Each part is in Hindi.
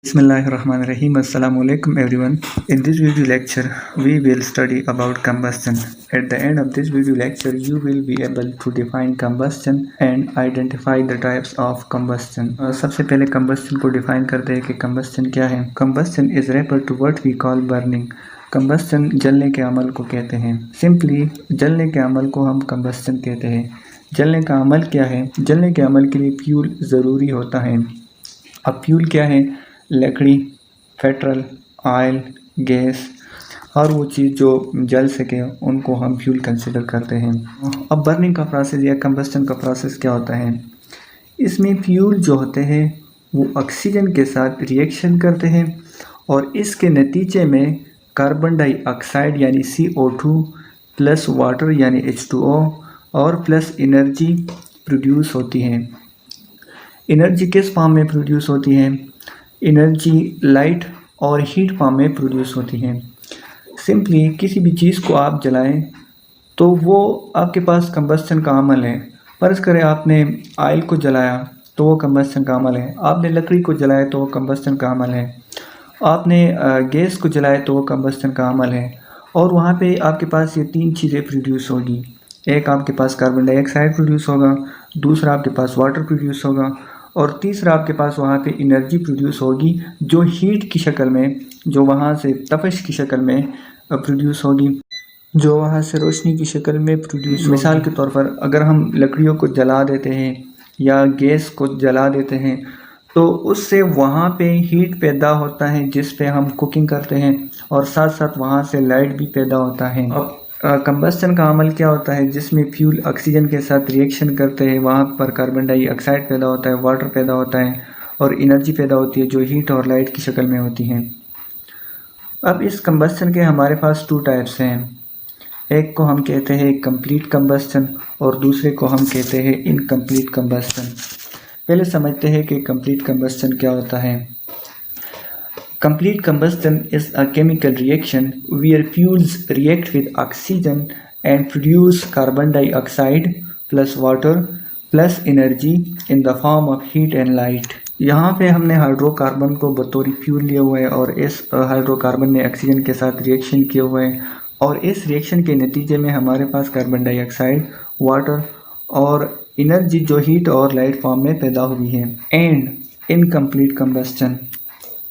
Bismillahirrahmanirrahim. Assalamu alaikum everyone. In this video lecture, we will study about combustion. At the end of this video lecture, you will be able to define combustion and identify the types of combustion. सबसे पहले combustion को define करते हैं कि combustion क्या है. Combustion is referred to what we call burning. combustion जलने के अमल को कहते हैं. Simply जलने के अमल को हम combustion कहते हैं. जलने का अमल क्या है? जलने के अमल के लिए फ्यूल ज़रूरी होता है. अब फ्यूल क्या है? लकड़ी, पेट्रोल, ऑयल, गैस और वो चीज़ जो जल सके उनको हम फ्यूल कंसिडर करते हैं. अब बर्निंग का प्रोसेस या कंबस्टन का प्रोसेस क्या होता है? इसमें फ्यूल जो होते हैं वो ऑक्सीजन के साथ रिएक्शन करते हैं और इसके नतीजे में कार्बन डाइऑक्साइड यानी CO2 प्लस वाटर यानी H2O और प्लस एनर्जी प्रोड्यूस होती है. एनर्जी किस फॉर्म में प्रोड्यूस होती है? एनर्जी लाइट और हीट फॉर्म में प्रोड्यूस होती है. सिंपली किसी भी चीज़ को आप जलाएं तो वो आपके पास कंबस्टन का अमल है. फ़र्ज़ करें आपने ऑयल को जलाया तो वो कंबस्टन का अमल है. आपने लकड़ी को जलाया तो वो कंबस्टन का अमल है. आपने गैस को जलाया तो वो कंबस्टन का अमल है. और वहाँ पे आपके पास ये तीन चीज़ें प्रोड्यूस होगी. एक आपके पास कार्बन डाइऑक्साइड प्रोड्यूस होगा, दूसरा आपके पास वाटर प्रोड्यूस होगा और तीसरा आपके पास वहाँ पे एनर्जी प्रोड्यूस होगी जो हीट की शक्ल में, जो वहाँ से तपश की शक्ल में प्रोड्यूस होगी, जो वहाँ से रोशनी की शक्ल में प्रोड्यूस. मिसाल के तौर पर अगर हम लकड़ियों को जला देते हैं या गैस को जला देते हैं तो उससे वहाँ पे हीट पैदा होता है जिस पे हम कुकिंग करते हैं और साथ साथ वहाँ से लाइट भी पैदा होता है. अब कंबस्टन का अमल क्या होता है? जिसमें फ्यूल ऑक्सीजन के साथ रिएक्शन करते हैं, वहाँ पर कार्बन डाइऑक्साइड पैदा होता है, वाटर पैदा होता है और एनर्जी पैदा होती है जो हीट और लाइट की शक्ल में होती है. अब इस कंबस्टन के हमारे पास टू टाइप्स हैं. एक को हम कहते हैं कंप्लीट कंबस्टन और दूसरे को हम कहते हैं इनकम्प्लीट कंबस्टन. पहले समझते हैं कि कंप्लीट कंबस्टन क्या होता है. Complete combustion is a chemical reaction where fuels react with oxygen and produce carbon dioxide plus water plus energy in the form of heat and light. यहाँ पे हमने हाइड्रोकार्बन को बतौर फ्यूल लिया हुआ है और इस हाइड्रोकार्बन ने ऑक्सीजन के साथ रिएक्शन किया हुआ है और इस रिएक्शन के नतीजे में हमारे पास कार्बन डाइऑक्साइड, वाटर और एनर्जी जो हीट और लाइट फॉर्म में पैदा हुई है. एंड इनकम्प्लीट कंबस्टन,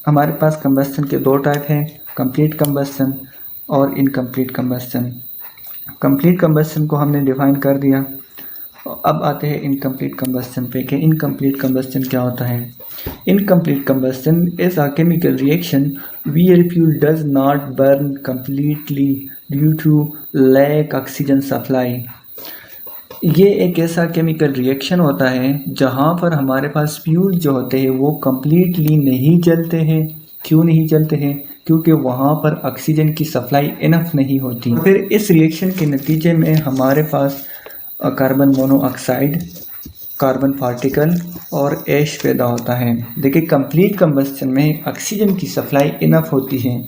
हमारे पास कंबस्टन के दो टाइप हैं, कंप्लीट कंबस्टन और इनकम्प्लीट कंबस्टन. कंप्लीट कंबस्टन को हमने डिफाइन कर दिया. अब आते हैं इनकम्प्लीट कंबस्टन पे कि इनकम्प्लीट कंबस्टन क्या होता है. Incomplete combustion is a chemical reaction where fuel does not burn completely due to lack oxygen supply. ये एक ऐसा केमिकल रिएक्शन होता है जहाँ पर हमारे पास फ्यूल जो होते हैं वो कम्प्लीटली नहीं जलते हैं. क्यों नहीं जलते हैं? क्योंकि वहाँ पर ऑक्सीजन की सप्लाई इनफ नहीं होती. फिर इस रिएक्शन के नतीजे में हमारे पास कार्बन मोनोऑक्साइड, कार्बन पार्टिकल और ऐश पैदा होता है. देखिए, कंप्लीट कंबस्टन में ऑक्सीजन की सप्लाई इनफ होती है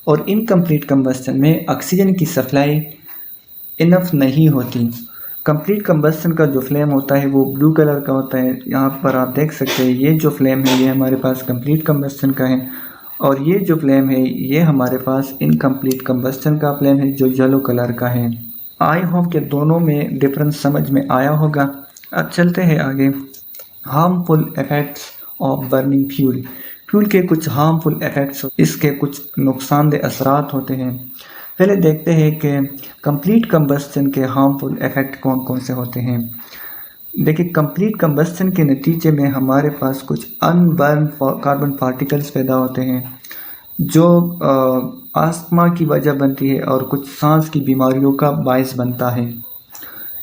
और इनकम्प्लीट कंबस्टन में ऑक्सीजन की सप्लाई इनफ नहीं होती. कंप्लीट कंबस्टन का जो फ्लेम होता है वो ब्लू कलर का होता है. यहाँ पर आप देख सकते हैं ये जो फ्लेम है ये हमारे पास कंप्लीट कंबस्टन का है और ये जो फ्लेम है ये हमारे पास इनकम्प्लीट कंबस्टन का फ्लेम है जो येलो कलर का है. आई होप कि दोनों में डिफरेंस समझ में आया होगा. अब चलते हैं आगे. Harmful effects of burning fuel. Fuel के कुछ हार्मफुल इफ़ेक्ट्स, इसके कुछ नुकसानदेह असरात होते हैं. पहले देखते हैं कि कंप्लीट कंबस्टन के हार्मफुल इफ़ेक्ट कौन कौन से होते हैं. देखिए, कंप्लीट कंबस्टन के नतीजे में हमारे पास कुछ अनबर्न कार्बन पार्टिकल्स पैदा होते हैं जो आस्थमा की वजह बनती है और कुछ सांस की बीमारियों का बायस बनता है.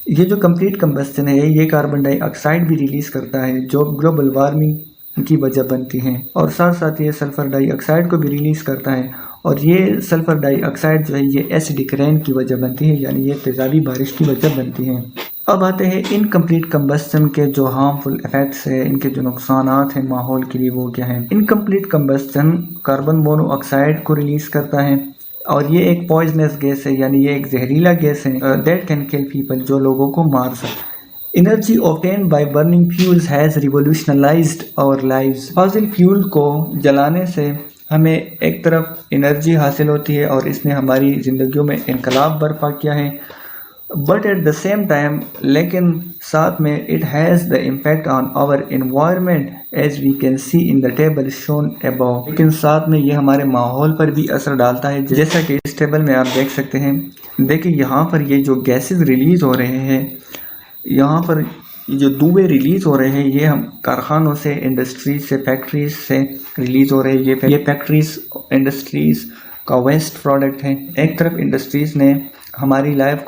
ये जो कंप्लीट कंबस्टन है ये कार्बन डाइऑक्साइड भी रिलीज़ करता है जो ग्लोबल वार्मिंग की वजह बनती है और साथ साथ ये सल्फ़र डाइऑक्साइड को भी रिलीज़ करता है और ये सल्फ़र डाइऑक्साइड जो है ये एसिडिक रेन की वजह बनती है, यानी ये तेज़ाबी बारिश की वजह बनती है. अब आते हैं इनकम्प्लीट कंबस्टन के जो हार्मफुल इफ़ेक्ट्स है, इनके जो नुकसानात हैं माहौल के लिए वो क्या है. इनकम्प्लीट कंबस्टन कार्बन मोनोऑक्साइड को रिलीज़ करता है और ये एक पॉइजनस गैस है, यानी ये एक जहरीला गैस है दैट कैन किल पीपल, जो लोगों को मार सकता है. Energy obtained by burning fuels has revolutionized our lives. Fossil fuel को जलाने से हमें एक तरफ एनर्जी हासिल होती है और इसने हमारी ज़िंदगियों में इनकलाब बर्पा किया है, but at the same time लेकिन साथ में it has the impact on our environment as we can see in the table shown above. लेकिन साथ में ये हमारे माहौल पर भी असर डालता है, जैसा कि इस टेबल में आप देख सकते हैं। देखिए यहाँ पर ये जो गैसेस रिलीज़ हो रहे हैं, यहाँ पर जो धुएं रिलीज़ हो रहे हैं, ये हम कारखानों से, इंडस्ट्रीज से, फैक्ट्रीज से रिलीज़ हो रहे हैं। ये फैक्ट्रीज, इंडस्ट्रीज़ का वेस्ट प्रोडक्ट है। एक तरफ इंडस्ट्रीज़ ने हमारे लाइफ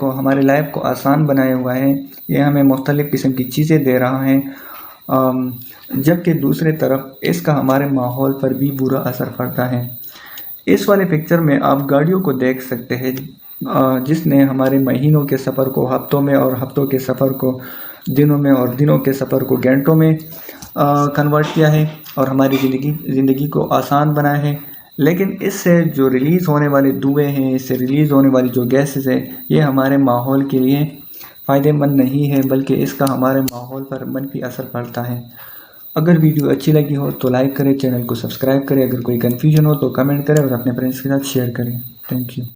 को आसान बनाया हुआ है, ये हमें मुख्तलिफ़ किस्म की चीज़ें दे रहा है, जबकि दूसरी तरफ इसका हमारे माहौल पर भी बुरा असर पड़ता है। इस वाले पिक्चर में आप गाड़ियों को देख सकते हैं, जिसने हमारे महीनों के सफ़र को हफ्तों में और हफ्तों के सफ़र को दिनों में और दिनों के सफ़र को घंटों में कन्वर्ट किया है और हमारी ज़िंदगी को आसान बनाया है। लेकिन इससे जो रिलीज़ होने वाले धुएँ हैं, इससे रिलीज़ होने वाली जो गैसेस है, ये हमारे माहौल के लिए फ़ायदेमंद नहीं है, बल्कि इसका हमारे माहौल पर मनफी असर पड़ता है। अगर वीडियो अच्छी लगी हो तो लाइक करें, चैनल को सब्सक्राइब करें। अगर कोई कन्फ्यूजन हो तो कमेंट करें और अपने फ्रेंड्स के साथ शेयर करें। Thank you.